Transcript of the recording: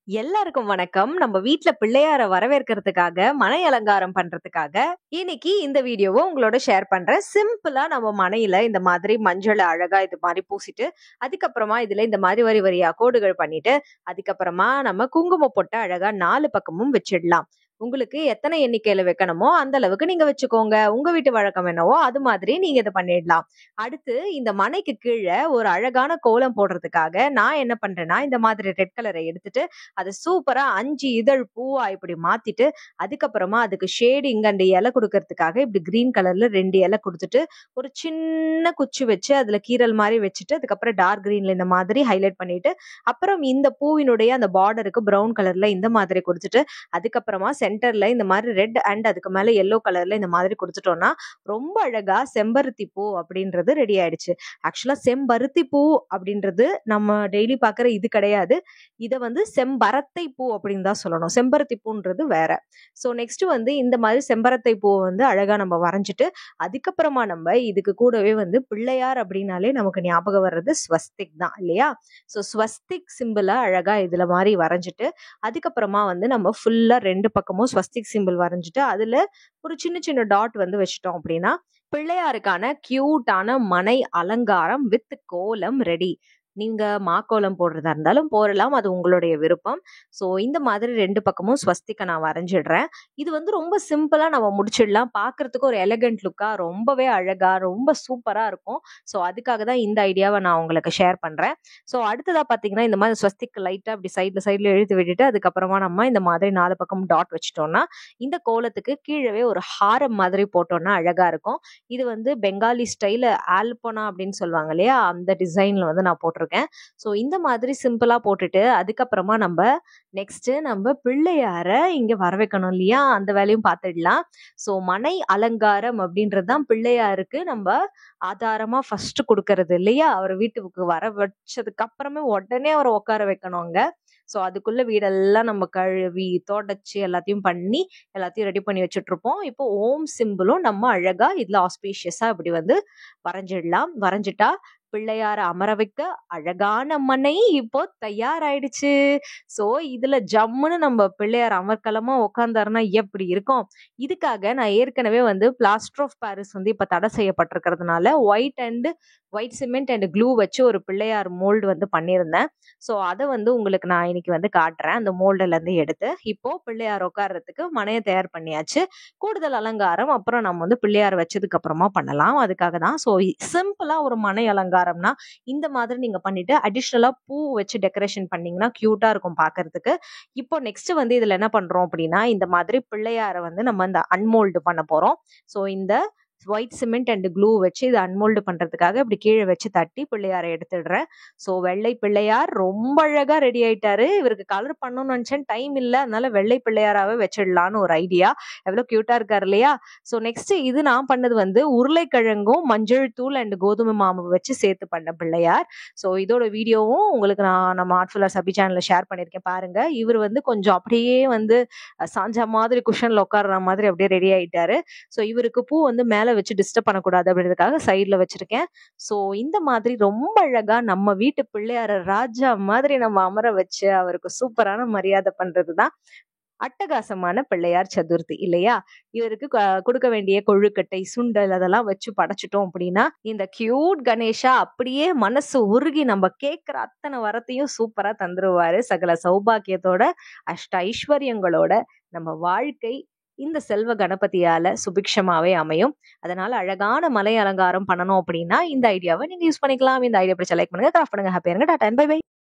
எல்லாருக்கும் வணக்கம். நம்ம வீட்ல பிள்ளையார வரவேற்கிறதுக்காக, மனை அலங்காரம் பண்றதுக்காக, இன்னைக்கு இந்த வீடியோவ உங்களோட ஷேர் பண்றேன். சிம்பிளா நம்ம மனையில இந்த மாதிரி மஞ்சள அழகா இது மாரி பூசிட்டு, அதுக்கப்புறமா இதுல இந்த மாரி வரி வரியா கோடுகள் பண்ணிட்டு, அதுக்கப்புறமா நம்ம குங்குமம் பொட்ட அழகா 4 பக்கமும் வச்சிடலாம். உங்களுக்கு எத்தனை எண்ணிக்கையில வைக்கணுமோ, அந்த அளவுக்கு நீங்க வச்சுக்கோங்க. உங்க வீட்டு வழக்கம் என்னவோ, அது மாதிரி நீங்க இத பண்ணிடலாம். அடுத்து இந்த மனைக்கு கீழ ஒரு அழகான கோலம் போடுறதுக்காக, நான் என்ன பண்றேன்னா, இந்த மாதிரி ரெட் கலர எடுத்துட்டு அத சூப்பரா 5 இதழ் பூவா இப்படி மாத்திட்டு, அதுக்கப்புறமா அதுக்கு ஷேடிங் அண்ட் இலை குடுக்கறதுக்காக இப்படி கிரீன் கலர்ல 2 இலை குடுத்துட்டு, ஒரு சின்ன குச்சி வச்சு அதுல கீறல் மாரி வச்சுட்டு, அதுக்கப்புறம் டார்க் கிரீன்ல இந்த மாதிரி ஹைலைட் பண்ணிட்டு, அப்புறம் இந்த பூவினுடைய அந்த பார்டருக்கு பிரவுன் கலர்ல இந்த மாதிரி குடுத்துட்டு, அதுக்கப்புறமா சென்டர்ல இந்த மாதிரி ரெட் அண்ட் அதுக்கு மேல எல்லோ கலர்ல இந்த மாதிரி குடுத்துட்டோம்னா, ரொம்ப அழகா செம்பருத்தி பூ அப்படின்றது ரெடி ஆயிடுச்சு. ஆக்சுவலா செம்பருத்தி பூ அப்படின்றது நம்ம டெய்லி பாக்குற இது கிடையாது. இத வந்து செம்பரத்தை பூ அப்படின்னு தான் சொல்லணும். செம்பருத்தி பூன்றது வேற. ஸோ நெக்ஸ்ட் வந்து இந்த மாதிரி செம்பரத்தை பூ வந்து அழகா நம்ம வரைஞ்சிட்டு, அதுக்கப்புறமா நம்ம இதுக்கு கூடவே வந்து பிள்ளையார் அப்படின்னாலே நமக்கு ஞாபகம் வர்றது ஸ்வஸ்திக் தான் இல்லையா? ஸோ ஸ்வஸ்திக் சிம்பிளா அழகா இதுல மாதிரி வரைஞ்சிட்டு, அதுக்கப்புறமா வந்து நம்ம ஃபுல்லா 2 பக்கமும் ஸ்வஸ்திக் சிம்பிள் வரைஞ்சிட்டு, அதுல ஒரு சின்ன சின்ன டாட் வந்து வச்சுட்டோம் அப்படின்னா, பிள்ளையாருக்கான கியூட்டான மனை அலங்காரம் வித் கோலம் ரெடி. நீங்க மாக்கோலம் போடுறதா இருந்தாலும் போடலாம். அது உங்களுடைய விருப்பம். ஸோ இந்த மாதிரி 2 பக்கமும் ஸ்வஸ்திக்க நான் வரைஞ்சிடுறேன். இது வந்து ரொம்ப சிம்பிளா நம்ம முடிச்சிடலாம். பார்க்கறதுக்கு ஒரு எலகன்ட் லுக்கா ரொம்பவே அழகா, ரொம்ப சூப்பரா இருக்கும். ஸோ அதுக்காக தான் இந்த ஐடியாவ நான் உங்களுக்கு ஷேர் பண்றேன். ஸோ அடுத்ததா பார்த்தீங்கன்னா, இந்த மாதிரி ஸ்வஸ்திக் லைட்டா அப்படி சைட்ல இழுத்து விட்டுட்டு, அதுக்கப்புறமா நம்ம இந்த மாதிரி 4 பக்கமும் டாட் வச்சுட்டோம்னா, இந்த கோலத்துக்கு கீழவே ஒரு ஹாரம் மாதிரி போட்டோம்னா அழகா இருக்கும். இது வந்து பெங்காலி ஸ்டைல ஆல்பனா அப்படின்னு சொல்லுவாங்க இல்லையா? அந்த டிசைன்ல வந்து நான் போட்டிருக்கேன். ஸோ இந்த மாதிரி சிம்பிளா போட்டுட்டு, அதுக்கப்புறமா நம்ம பிள்ளையார இங்க வர வைக்கணும் இல்லையா? அந்த வேலையும் பார்த்துடலாம். ஸோ மனை அலங்காரம் அப்படின்றது தான் பிள்ளையாருக்கு நம்ம ஆதாரமா ஃபர்ஸ்ட் குடுக்கறது இல்லையா? அவர வீட்டுக்கு வர வச்சதுக்கு அப்புறமே உடனே அவர உட்கார வைக்கணும் அங்க. ஸோ அதுக்குள்ள வீடெல்லாம் நம்ம கழுவி, தொடச்சு எல்லாத்தையும் பண்ணி, எல்லாத்தையும் ரெடி பண்ணி வச்சுட்டு இருப்போம். இப்போ ஓம் சிம்பிளும் நம்ம அழகா இதுல ஆஸ்பீஷியஸா இப்படி வந்து வரைஞ்சிடலாம். வரைஞ்சிட்டா பிள்ளையார அமர வைக்க அழகான மனை இப்போ தயாராயிடுச்சு. சோ இதுல ஜம்முன்னு நம்ம பிள்ளையார் அமர்க்கலமா உட்கார்ந்தாருன்னா எப்படி இருக்கும்? இதுக்காக நான் ஏற்கனவே வந்து பிளாஸ்டர் ஆஃப் பாரிஸ் வந்து இப்ப தடை செய்யப்பட்டிருக்கிறதுனால ஒயிட் சிமெண்ட் அண்ட் க்ளூ வச்சு ஒரு பிள்ளையார் மோல்டு வந்து பண்ணியிருந்தேன். ஸோ அதை வந்து உங்களுக்கு நான் இன்னைக்கு வந்து காட்டுறேன். அந்த மோல்டுல இருந்து எடுத்து இப்போ பிள்ளையார் உட்கார்றதுக்கு மனையை தயார் பண்ணியாச்சு. கூடுதல் அலங்காரம் அப்புறம் நம்ம வந்து பிள்ளையார் வச்சதுக்கு அப்புறமா பண்ணலாம். அதுக்காக தான். ஸோ சிம்பிளா ஒரு மனை அலங்காரம்னா இந்த மாதிரி நீங்க பண்ணிட்டு அடிஷ்னலா பூ வச்சு டெக்கரேஷன் பண்ணீங்கன்னா கியூட்டா இருக்கும் பார்க்கிறதுக்கு. இப்போ நெக்ஸ்ட் வந்து இதுல என்ன பண்றோம் அப்படின்னா, இந்த மாதிரி பிள்ளையார வந்து நம்ம இந்த அன்மோல்டு பண்ண போறோம். ஸோ இந்த ஒயிட் சிமெண்ட் அண்ட் க்ளூ வச்சு இதை அன்மோல்டு பண்றதுக்காக இப்படி கீழே வச்சு தட்டி பிள்ளையாரை எடுத்துடுறேன். ஸோ வெள்ளை பிள்ளையார் ரொம்ப அழகா ரெடி ஆயிட்டாரு. இவருக்கு கலர் பண்ணணும்னு நினைச்சேன், டைம் இல்லை, அதனால வெள்ளை பிள்ளையாராவே வச்சிடலான்னு ஒரு ஐடியா. எவ்வளவு கியூட்டா இருக்காரு இல்லையா? ஸோ நெக்ஸ்ட் இது நான் பண்ணது வந்து உருளைக்கிழங்கும் மஞ்சள் தூள் அண்ட் கோதுமை மாவு வச்சு சேர்த்து பண்ண பிள்ளையார். ஸோ இதோட வீடியோவும் உங்களுக்கு நான் நம்ம ஆர்ட்ஃபுல்லர் சபி சேனல்ல ஷேர் பண்ணியிருக்கேன் பாருங்க. இவர் வந்து கொஞ்சம் அப்படியே வந்து சாஞ்சா மாதிரி குஷன்ல உட்கார்ற மாதிரி அப்படியே ரெடி ஆயிட்டாரு. ஸோ இவருக்கு பூ வந்து மேல வச்சு டிஸ்டர்ப் பண்ணக்கூடாது அப்படின்றதுக்காக சைட்ல வச்சிருக்கேன். ஸோ இந்த மாதிரி ரொம்ப அழகா நம்ம வீட்டு பிள்ளையார ராஜா மாதிரி நம்ம அமர வச்சு அவருக்கு சூப்பரான மரியாதை பண்றதுதான் அட்டகாசமான பிள்ளையார் சதுர்த்தி இல்லையா? இவருக்கு கொடுக்க வேண்டிய கொழுக்கட்டை, சுண்டல் அதெல்லாம் வச்சு படைச்சிட்டோம் அப்படின்னா, இந்த கியூட் கணேஷா அப்படியே மனசு உருகி நம்ம கேட்கிற அத்தனை வரத்தையும் சூப்பரா தந்துருவாரு. சகல சௌபாக்கியத்தோட அஷ்ட ஐஸ்வர்யங்களோட நம்ம வாழ்க்கை இந்த செல்வ கணபதியால சுபிக்ஷமாவே அமையும். அதனால அழகான மலை அலங்காரம் பண்ணணும் அப்படின்னா இந்த ஐடியாவை நீங்க யூஸ் பண்ணிக்கலாம். இந்த ஐடியா பிடிச்ச லைக் பண்ணுங்க, கிராஃப்ட் பண்ணுங்க. ஹாப்பியா இருங்க. டாடா அண்ட் பை பை.